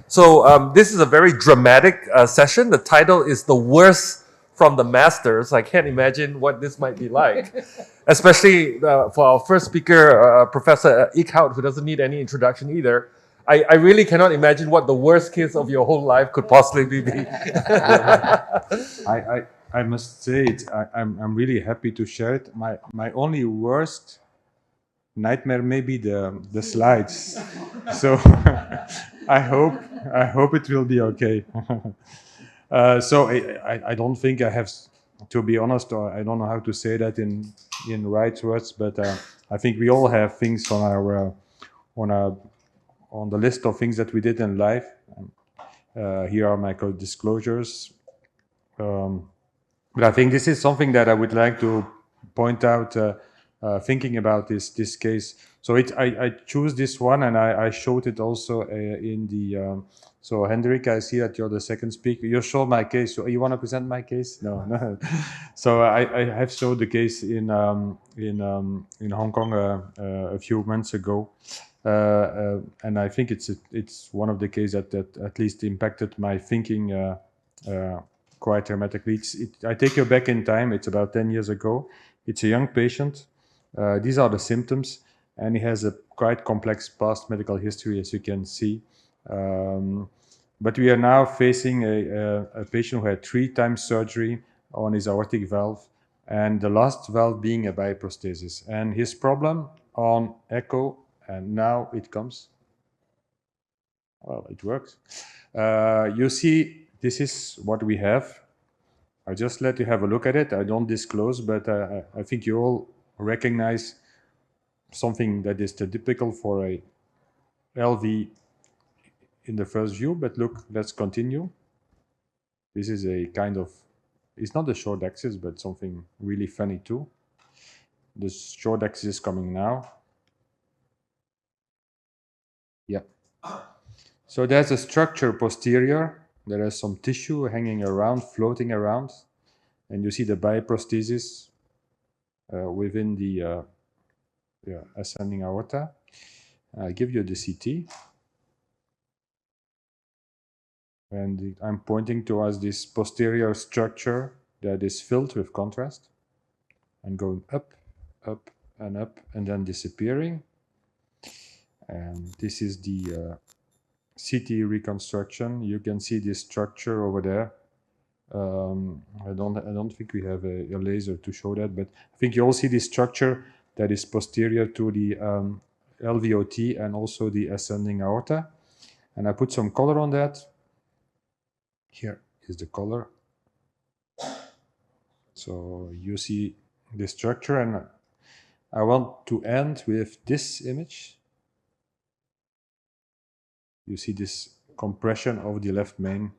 This is a very dramatic session. The title is The Worst from the Masters. I can't imagine what this might be like, especially for our first speaker, Professor Eekhout, who doesn't need any introduction either. I really cannot imagine what the worst case of your whole life could possibly be. I must say it. I'm really happy to share it. My only worst nightmare may be the slides. So I hope it will be okay. So I don't think I have, to be honest, or I don't know how to say that in right words, but I think we all have things on our on the list of things that we did in life. Here are my disclosures. But I think this is something that I would like to point out, thinking about this case. So I choose this one, and I showed it also in the. So Hendrik, I see that you're the second speaker. You show my case. So you want to present my case? No, no. So I have showed the case in Hong Kong a few months ago. And I think it's one of the cases that at least impacted my thinking quite dramatically. I take you back in time. It's about 10 years ago. It's a young patient. These are the symptoms, and he has a quite complex past medical history, as you can see. But we are now facing a patient who had 3 times surgery on his aortic valve, and the last valve being a bioprosthesis. And his problem on echo, and now it comes. Well, it works. You see, this is what we have. I just let you have a look at it. I don't disclose, but I think you all recognize something that is typical for a LV in the first view. But look, let's continue. This is a kind of, it's not a short axis, but something really funny too. The short axis is coming now. Yeah. So there's a structure posterior. There is some tissue hanging around, floating around. And you see the bioprosthesis within the ascending aorta. I give you the CT. And I'm pointing towards this posterior structure that is filled with contrast and going up, up, and then disappearing. And this is the CT reconstruction. You can see this structure over there. I don't think we have a laser to show that, but I think you all see this structure that is posterior to the LVOT and also the ascending aorta. And I put some color on that. Here is the color. So you see the structure, and I want to end with this image. You see this compression of the left main.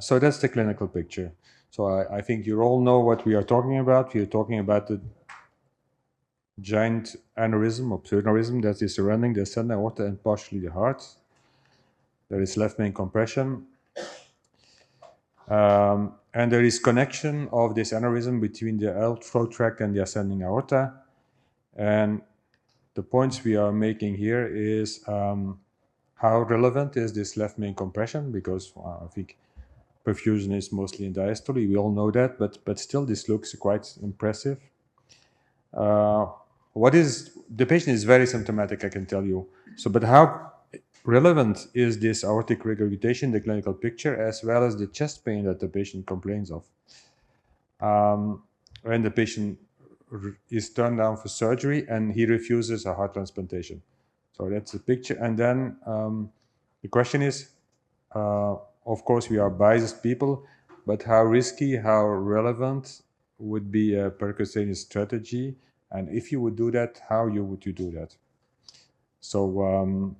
So that's the clinical picture. So I think you all know what we are talking about. We are talking about the giant aneurysm or pseudaneurysm that is surrounding the ascending aorta and partially the heart. There is left main compression. And there is connection of this aneurysm between the outflow tract and the ascending aorta. And the points we are making here is how relevant is this left main compression, because I think perfusion is mostly in diastole. We all know that, but still this looks quite impressive. What is the patient is very symptomatic, I can tell you. So, but how relevant is this aortic regurgitation in the clinical picture, as well as the chest pain that the patient complains of? When the patient is turned down for surgery and he refuses a heart transplantation. So that's the picture. And then the question is, of course, we are biased people, but how risky, how relevant would be a percutaneous strategy? And if you would do that, how would you do that? So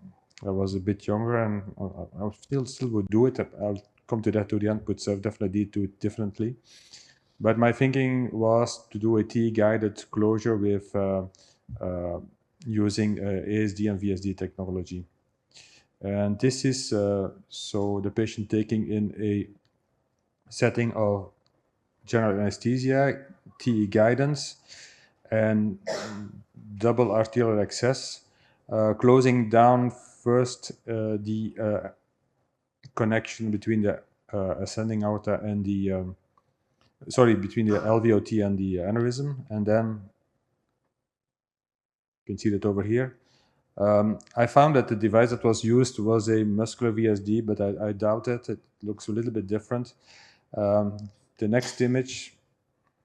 I was a bit younger, and I still would do it. I'll come to that to the end, but definitely do it differently. But my thinking was to do a T-guided closure with using ASD and VSD technology. And this is so the patient taking in a setting of general anesthesia, TE guidance, and double arterial access, closing down first the connection between the ascending aorta and the between the LVOT and the aneurysm, and then you can see that over here. I found that the device that was used was a muscular VSD, but I doubt it. It looks a little bit different. The next image,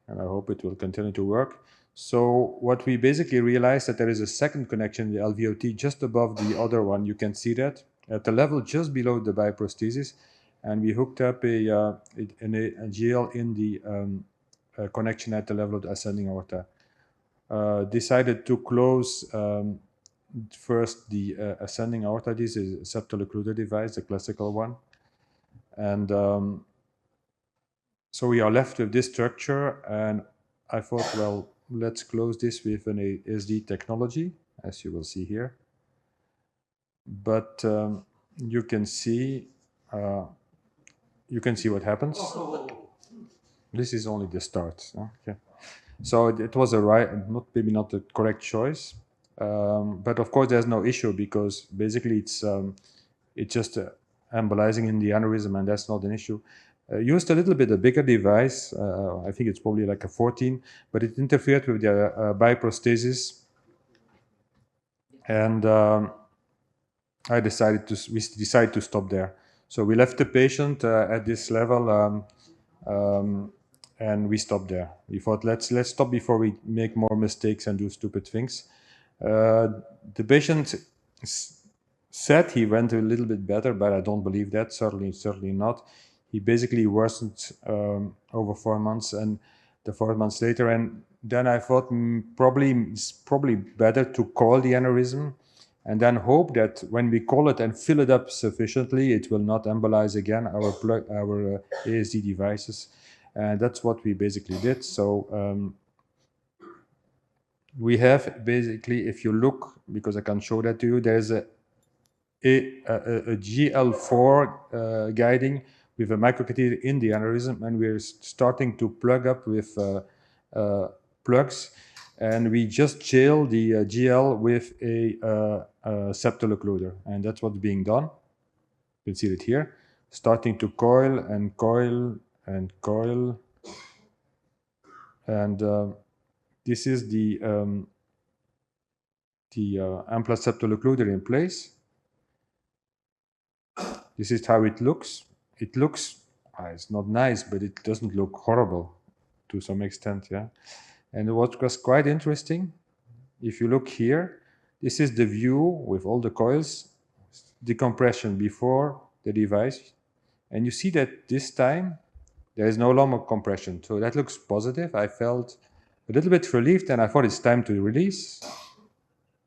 and I hope it will continue to work. So what we basically realized that there is a second connection in the LVOT just above the other one. You can see that at the level just below the biprosthesis, and we hooked up a GL in the connection at the level of the ascending aorta. Decided to close first the ascending aorta. This is a septal occluder device, the classical one, and so we are left with this structure, and I thought, well, let's close this with an ASD technology, as you will see here. But you can see what happens. This is only the start. Okay. So it was maybe not the correct choice, but of course there's no issue because basically it's just embolizing in the aneurysm, and that's not an issue. Used a little bit a bigger device. I think it's probably like a 14, but it interfered with the biprosthesis, and we decided to stop there. So we left the patient at this level, and we stopped there. We thought let's stop before we make more mistakes and do stupid things. The patient said he went a little bit better, but I don't believe that. Certainly not. He basically worsened over 4 months, and the 4 months later, and then I thought it's probably better to coil the aneurysm, and then hope that when we coil it and fill it up sufficiently, it will not embolize again our ASD devices, and that's what we basically did. So we have basically, if you look, because I can show that to you, there's a GL4 guiding with a microcatheter in the aneurysm, and we're starting to plug up with plugs, and we just jail the GL with a septal occluder, and that's what's being done. You can see it here, starting to coil and coil and coil, and this is the Amplatz septal occluder in place. This is how it looks. It looks, it's not nice, but it doesn't look horrible to some extent, yeah. And what was quite interesting, if you look here, this is the view with all the coils, decompression before the device, and you see that this time there is no longer compression, so that looks positive. I felt a little bit relieved, and I thought it's time to release.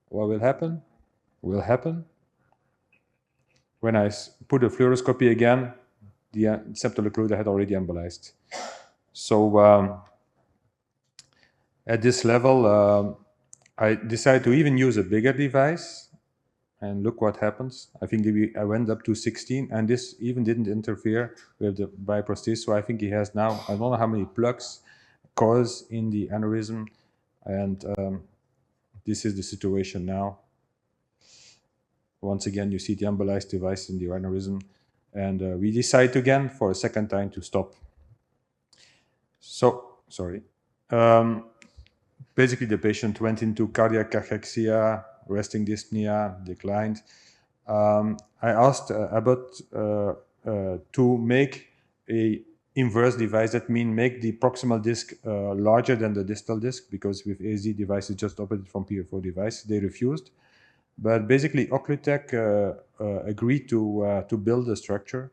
What will happen? Will happen. When I put a fluoroscopy again, the septal occluder had already embolized. So at this level, I decided to even use a bigger device, and look what happens. I think I went up to 16, and this even didn't interfere with the biprosthesis. So I think he has now, I don't know how many plugs, coils in the aneurysm, and this is the situation now. Once again, you see the embolized device in the aneurysm, and we decide again for a second time to stop. So, sorry. Basically, the patient went into cardiac cachexia, resting dyspnea, declined. I asked Abbott to make a inverse device. That means make the proximal disc larger than the distal disc, because with ASD devices just operated from PFO device, they refused. But basically, Occlutech agreed to build the structure.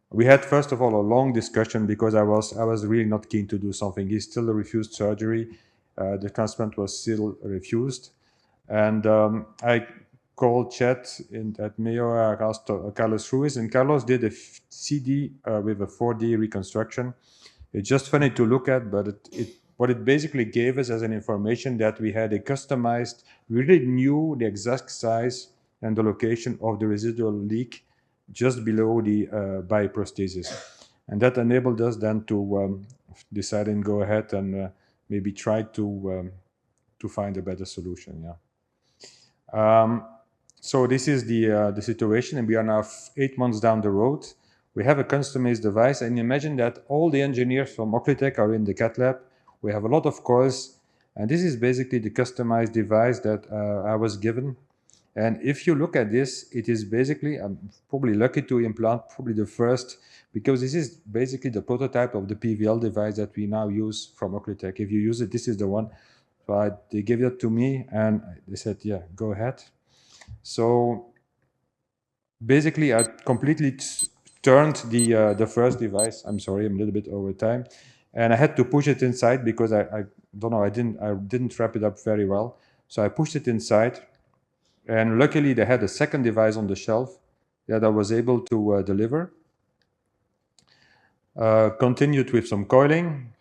We had, first of all, a long discussion because I was really not keen to do something. He still refused surgery. The transplant was still refused. And I called Chet at Mayo. I asked Carlos Ruiz, and Carlos did a CD with a 4D reconstruction. It's just funny to look at, but what it basically gave us as an information that we had a customized, we really knew the exact size and the location of the residual leak just below the biprosthesis. And that enabled us then to decide and go ahead and maybe try to find a better solution, yeah. So this is the situation, and we are now 8 months down the road. We have a customized device, and imagine that all the engineers from Occlutech are in the CAT lab. We have a lot of coils, and this is basically the customized device that I was given. And if you look at this, it is basically, I'm probably lucky to implant probably the first, because this is basically the prototype of the PVL device that we now use from Occlutech. If you use it, this is the one. So they gave it to me, and they said, yeah, go ahead. So basically, I completely turned the first device. I'm sorry, I'm a little bit over time, and I had to push it inside because I don't know, I didn't wrap it up very well. So I pushed it inside, and luckily they had a second device on the shelf that I was able to deliver. Continued with some coiling.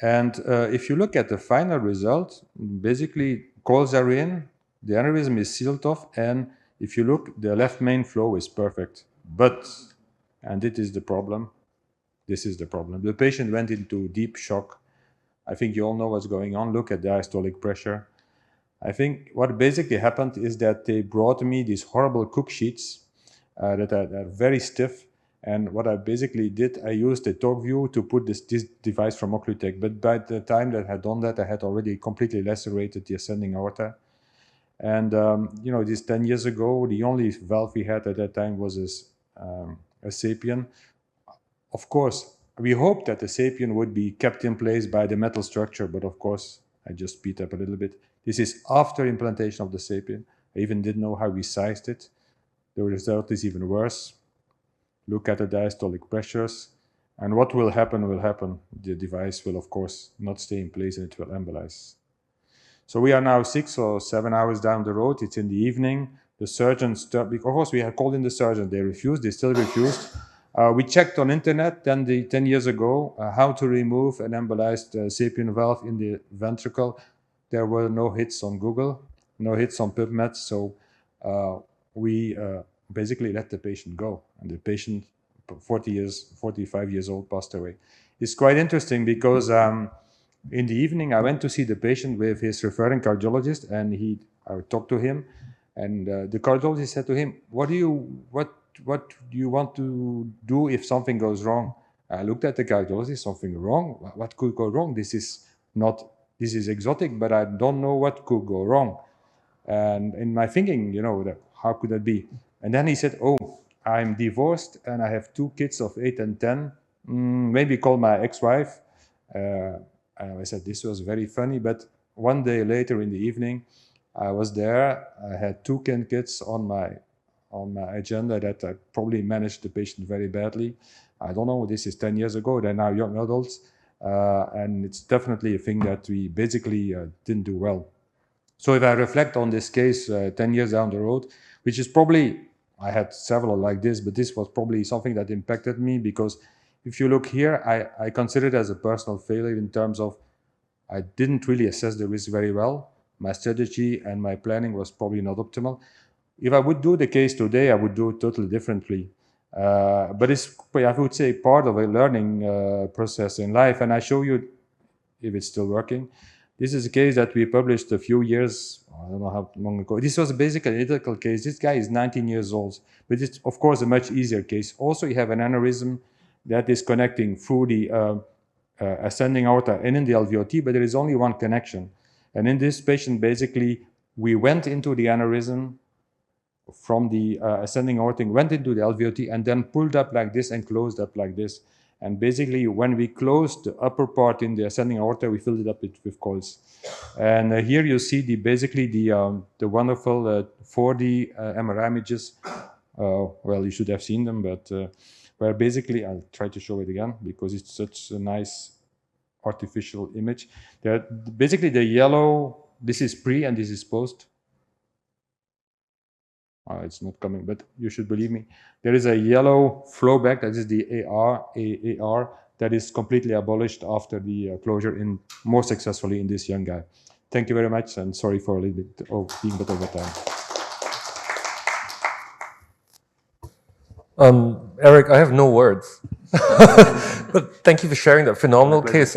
And if you look at the final result, basically coils are in, the aneurysm is sealed off, and if you look, the left main flow is perfect. But, and this is the problem, the patient went into deep shock. I think you all know what's going on. Look at the diastolic pressure. I think what basically happened is that they brought me these horrible cook sheets that are very stiff. And what I basically did, I used the TalkView to put this device from Occlutech. But by the time that I had done that, I had already completely lacerated the ascending aorta. And, you know, this 10 years ago, the only valve we had at that time was a Sapien. Of course, we hoped that the Sapien would be kept in place by the metal structure, but of course, I just speed up a little bit. This is after implantation of the Sapien. I even didn't know how we sized it. The result is even worse. Look at the diastolic pressures, and what will happen will happen. The device will, of course, not stay in place and it will embolize. So we are now 6 or 7 hours down the road. It's in the evening. The surgeons, of course, we had called in the surgeon. They refused. They still refused. We checked on internet 10 years ago how to remove an embolized Sapien valve in the ventricle. There were no hits on Google, no hits on PubMed. So we basically let the patient go, and the patient, 45 years old, passed away. It's quite interesting because in the evening I went to see the patient with his referring cardiologist, and I talked to him, and the cardiologist said to him, what do you want to do if something goes wrong? I looked at the cardiologist. Something wrong? What could go wrong? This is exotic, but I don't know what could go wrong. And in my thinking, you know, how could that be? And then he said, oh, I'm divorced and I have 2 kids of 8 and 10. Maybe call my ex-wife. And I said, this was very funny. But one day later in the evening, I was there. I had 2 kids on my agenda that I probably managed the patient very badly. I don't know, this is 10 years ago. They're now young adults. And it's definitely a thing that we basically didn't do well. So if I reflect on this case 10 years down the road, which is probably, I had several like this, but this was probably something that impacted me, because if you look here, I consider it as a personal failure in terms of I didn't really assess the risk very well. My strategy and my planning was probably not optimal. If I would do the case today, I would do it totally differently. But it's, I would say, part of a learning process in life. And I show you if it's still working. This is a case that we published a few years, I don't know how long ago. This was basically an identical case. This guy is 19 years old, but it's, of course, a much easier case. Also, you have an aneurysm that is connecting through the ascending aorta and in the LVOT, but there is only one connection. And in this patient, basically, we went into the aneurysm from the ascending aorta, went into the LVOT, and then pulled up like this and closed up like this. And basically, when we closed the upper part in the ascending aorta, we filled it up with coils. And here you see basically the wonderful 4D MRI images. Well, you should have seen them, but where basically, I'll try to show it again because it's such a nice artificial image. Basically, the yellow, this is pre and this is post. It's not coming, but you should believe me. There is a yellow flowback, that is the AR that is completely abolished after the closure in more successfully in this young guy. Thank you very much, and sorry for a little bit of being a bit over time. Eric, I have no words. But thank you for sharing that phenomenal case.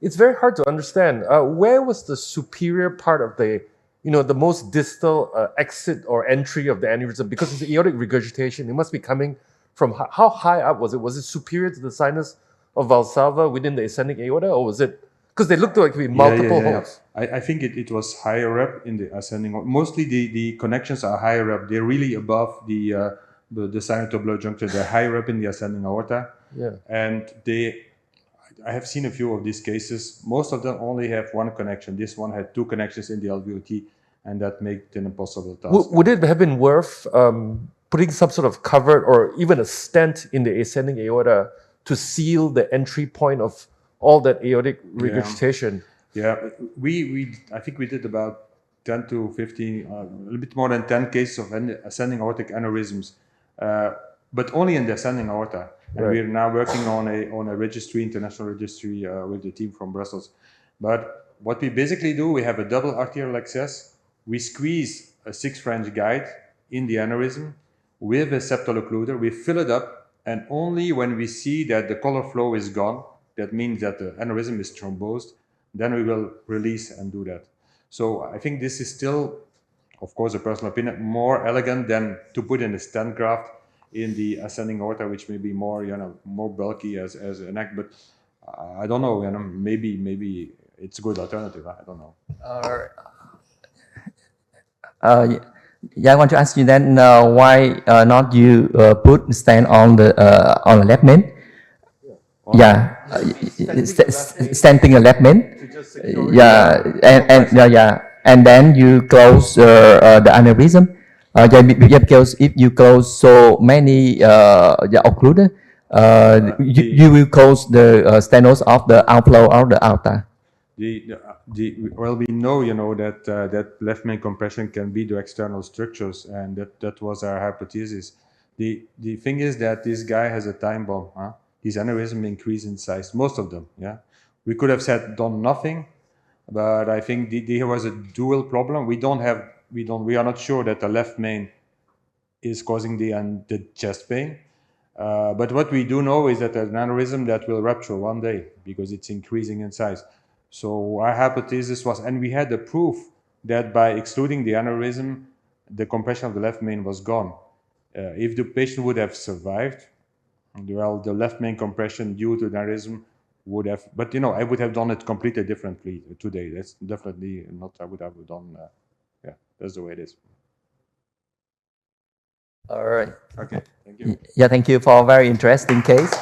It's very hard to understand. Where was the superior part of the the most distal exit or entry of the aneurysm, because it's aortic regurgitation, it must be coming from how high up was it? Was it superior to the sinus of Valsalva within the ascending aorta, or was it, because they looked like to be multiple holes? I think it was higher up in the ascending. Mostly the connections are higher up. They're really above the sinusotubular juncture. They're higher up in the ascending aorta. Yeah. And I have seen a few of these cases. Most of them only have one connection. This one had two connections in the LVOT, and that made it an impossible task. Would it have been worth putting some sort of cover or even a stent in the ascending aorta to seal the entry point of all that aortic regurgitation? Yeah, I think we did about 10 to 15, a little bit more than 10 cases of ascending aortic aneurysms, but only in the ascending aorta. And we're now working on a registry, international registry, with the team from Brussels. But what we basically do, we have a double arterial access. We squeeze a 6 French guide in the aneurysm with a septal occluder. We fill it up, and only when we see that the color flow is gone, that means that the aneurysm is thrombosed, then we will release and do that. So I think this is still, of course, a personal opinion, more elegant than to put in a stent graft in the ascending aorta, which may be more, more bulky as an act. But I don't know, maybe it's a good alternative. I don't know. Yeah, I want to ask you then, why not you put stent on the left main? Yeah, stenting a left main. Yeah, and then you close the aneurysm. Because if you close so many occluder, you will close the stenosis of the outflow of the aorta. Well, we know, that that left main compression can be to external structures, and that was our hypothesis. The thing is that this guy has a time bomb. His aneurysm increase in size, most of them. Yeah, we could have done nothing, but I think there was a dual problem. We are not sure that the left main is causing the chest pain. But what we do know is that an aneurysm that will rupture one day because it's increasing in size. So our hypothesis was, and we had the proof that by excluding the aneurysm, the compression of the left main was gone. If the patient would have survived, well, the left main compression due to the aneurysm would have, but I would have done it completely differently today. That's definitely not I would have done. Yeah, that's the way it is. All right. Okay, thank you. Yeah, thank you for a very interesting case.